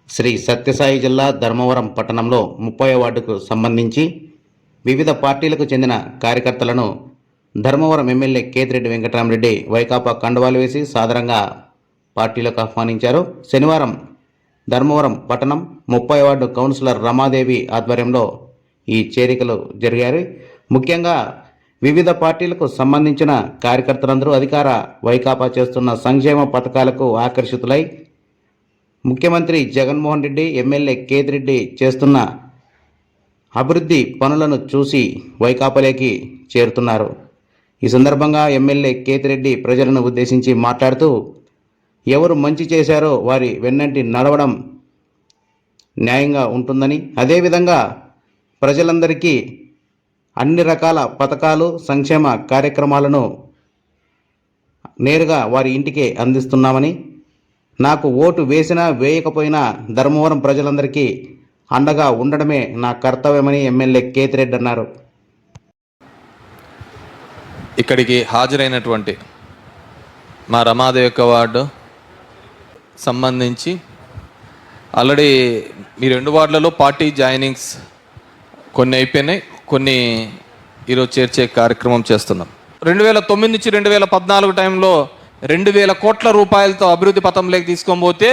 శ్రీ సత్యసాయి జిల్లా ధర్మవరం పట్టణంలో 30వ వార్డుకు సంబంధించి వివిధ పార్టీలకు చెందిన కార్యకర్తలను ధర్మవరం ఎమ్మెల్యే కేతిరెడ్డి వెంకటరామరెడ్డి వైకాపా కండువాలు వేసి సాదరంగా పార్టీలకు ఆహ్వానించారు. శనివారం ధర్మవరం పట్టణం 30వ వార్డు కౌన్సిలర్ రమాదేవి ఆధ్వర్యంలో ఈ చేరికలు జరిగాయి. ముఖ్యంగా వివిధ పార్టీలకు సంబంధించిన కార్యకర్తలందరూ అధికార వైకాపా చేస్తున్న సంక్షేమ పథకాలకు ఆకర్షితులై ముఖ్యమంత్రి జగన్మోహన్ రెడ్డి, ఎమ్మెల్యే కేతిరెడ్డి చేస్తున్న అభివృద్ధి పనులను చూసి వైకాపాలోకి చేరుతున్నారు. ఈ సందర్భంగా ఎమ్మెల్యే కేతిరెడ్డి ప్రజలను ఉద్దేశించి మాట్లాడుతూ, ఎవరు మంచి చేశారో వారి వెన్నంటి నడవడం న్యాయంగా ఉంటుందని, అదేవిధంగా ప్రజలందరికీ అన్ని రకాల పథకాలు, సంక్షేమ కార్యక్రమాలను నేరుగా వారి ఇంటికే అందిస్తున్నామని, నాకు ఓటు వేసినా వేయకపోయినా ధర్మవరం ప్రజలందరికీ అండగా ఉండడమే నా కర్తవ్యమని ఎమ్మెల్యే కేతిరెడ్డి అన్నారు. ఇక్కడికి హాజరైనటువంటి మా రమాదేవి యొక్క వార్డు సంబంధించి ఆల్రెడీ మీ 2 వార్డులలో పార్టీ జాయినింగ్స్ కొన్ని అయిపోయినాయి, కొన్ని ఈరోజు చేర్చే కార్యక్రమం చేస్తున్నాం. 2009 నుంచి 2014 టైంలో 2,000 కోట్ల రూపాయలతో అభివృద్ధి పథంలోకి తీసుకొని పోతే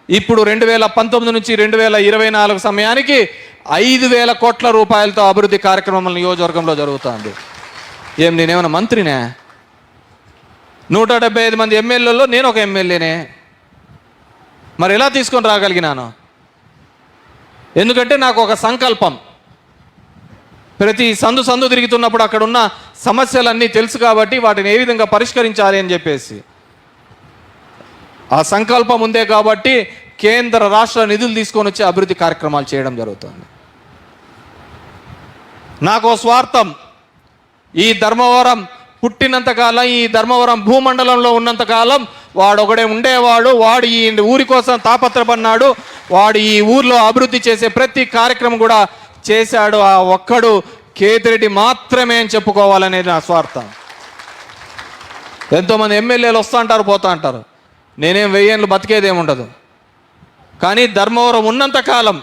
ఇప్పుడు 2019 నుంచి 2024 సమయానికి 5,000 కోట్ల రూపాయలతో అభివృద్ధి కార్యక్రమం నియోజకవర్గంలో జరుగుతుంది. నేనేమైనా మంత్రినే? 175 మంది ఎమ్మెల్యేలలో నేను ఒక ఎమ్మెల్యేనే. మరి ఎలా తీసుకొని రాగలిగినాను? ఎందుకంటే నాకు ఒక సంకల్పం. ప్రతి సందు తిరుగుతున్నప్పుడు అక్కడ ఉన్న సమస్యలన్నీ తెలుసు కాబట్టి వాటిని ఏ విధంగా పరిష్కరించాలి అని చెప్పేసి ఆ సంకల్పం ఉందే కాబట్టి కేంద్ర రాష్ట్ర నిధులు తీసుకొని వచ్చి అభివృద్ధి కార్యక్రమాలు చేయడం జరుగుతుంది. నాకు స్వార్థం, ఈ ధర్మవరం పుట్టినంతకాలం, ఈ ధర్మవరం భూమండలంలో ఉన్నంతకాలం వాడొకడే ఉండేవాడు, వాడు ఈ ఊరి కోసం తాపత్రపడినాడు, వాడు ఈ ఊర్లో అభివృద్ధి చేసే ప్రతి కార్యక్రమం కూడా చేశాడు. ఆ ఒక్కడు కేతిరెడ్డి మాత్రమే అని చెప్పుకోవాలనేది నా స్వార్థం. ఎంతోమంది ఎమ్మెల్యేలు వస్తూ అంటారు, పోతూ అంటారు. నేనేం 1000 ఏళ్ళు బతికేదేముండదు. కానీ ధర్మవరం ఉన్నంతకాలం,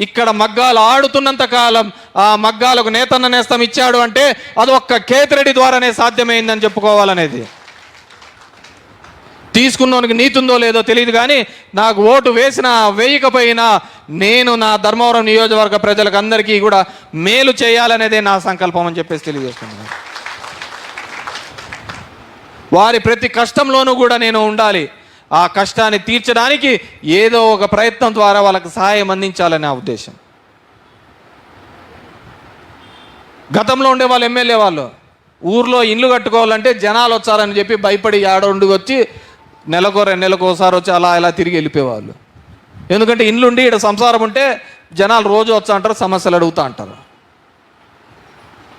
ఇక్కడ మగ్గాలు ఆడుతున్నంత కాలం, ఆ మగ్గాలకు నేతన్న నేస్తం ఇచ్చాడు అంటే అది ఒక్క కేతిరెడ్డి ద్వారానే సాధ్యమైందని చెప్పుకోవాలనేది. తీసుకున్నోనికి నీతి ఉందో లేదో తెలియదు, కానీ నాకు ఓటు వేసినా వేయకపోయినా నేను నా ధర్మవరం నియోజకవర్గ ప్రజలకు అందరికీ కూడా మేలు చేయాలనేదే నా సంకల్పం అని చెప్పేసి తెలియజేస్తున్నాను. వారి ప్రతి కష్టంలోనూ కూడా నేను ఉండాలి. ఆ కష్టాన్ని తీర్చడానికి ఏదో ఒక ప్రయత్నం ద్వారా వాళ్ళకి సహాయం అందించాలనే ఉద్దేశం. గతంలో ఉండే వాళ్ళు ఎమ్మెల్యే వాళ్ళు ఊర్లో ఇండ్లు కట్టుకోవాలంటే జనాలు వచ్చారని చెప్పి భయపడి ఆడొండుకు వచ్చి నెలకో 2 నెలలకు ఒకసారి వచ్చి అలా ఇలా తిరిగి వెళ్ళిపోయేవాళ్ళు. ఎందుకంటే ఇండ్లు ఉండి ఇక్కడ సంసారం ఉంటే జనాలు రోజు వచ్చా అంటారు, సమస్యలు అడుగుతూ అంటారు.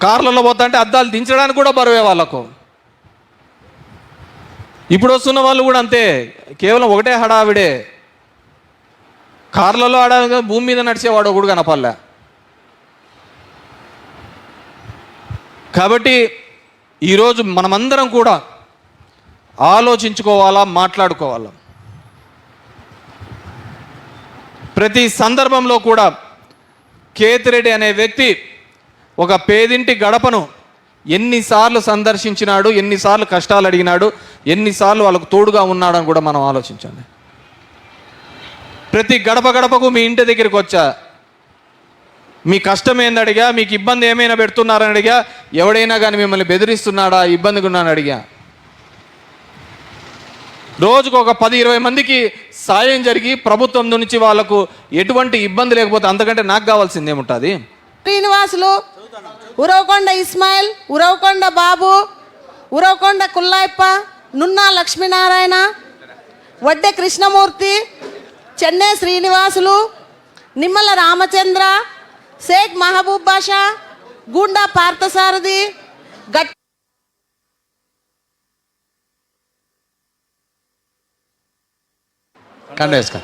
కార్లలో పోతా అంటే అద్దాలు దించడానికి కూడా బరువే వాళ్ళకు. ఇప్పుడు వస్తున్న వాళ్ళు కూడా అంతే, కేవలం ఒకటే హడావిడే. కార్లలో హడావిగా భూమి మీద నడిచేవాడు ఒకడు కనపల్లే. కాబట్టి ఈరోజు మనమందరం కూడా ఆలోచించుకోవాలా, మాట్లాడుకోవాలా. ప్రతి సందర్భంలో కూడా కేతిరెడ్డి అనే వ్యక్తి ఒక పేదింటి గడపను ఎన్నిసార్లు సందర్శించినాడు, ఎన్నిసార్లు కష్టాలు అడిగినాడు, ఎన్నిసార్లు వాళ్ళకు తోడుగా ఉన్నాడని కూడా మనం ఆలోచించండి. ప్రతి గడపకు మీ ఇంటి దగ్గరికి వచ్చా, మీ కష్టం ఏంది అడిగా, మీకు ఇబ్బంది ఏమైనా పెడుతున్నారని అడిగా, ఎవడైనా కానీ మిమ్మల్ని బెదిరిస్తున్నాడా, ఇబ్బందిగా ఉన్నాను అడిగా. రోజుకు ఒక 10-20 మందికి సాయం జరిగి ప్రభుత్వం నుంచి వాళ్ళకు ఎటువంటి ఇబ్బంది లేకపోతే అంతకంటే నాకు కావాల్సింది ఏముంటుంది? శ్రీనివాసులు, ఉరవకొండ ఇస్మాయిల్, ఉరవకొండ బాబు, ఉరవకొండ కుల్లాయప్ప, నున్నా లక్ష్మీనారాయణ, వడ్డె కృష్ణమూర్తి, చెన్నై శ్రీనివాసులు, నిమ్మల రామచంద్ర, షేక్ మహబూబ్ బాషా, గూండా పార్థసారథి, కండ వేసుకో.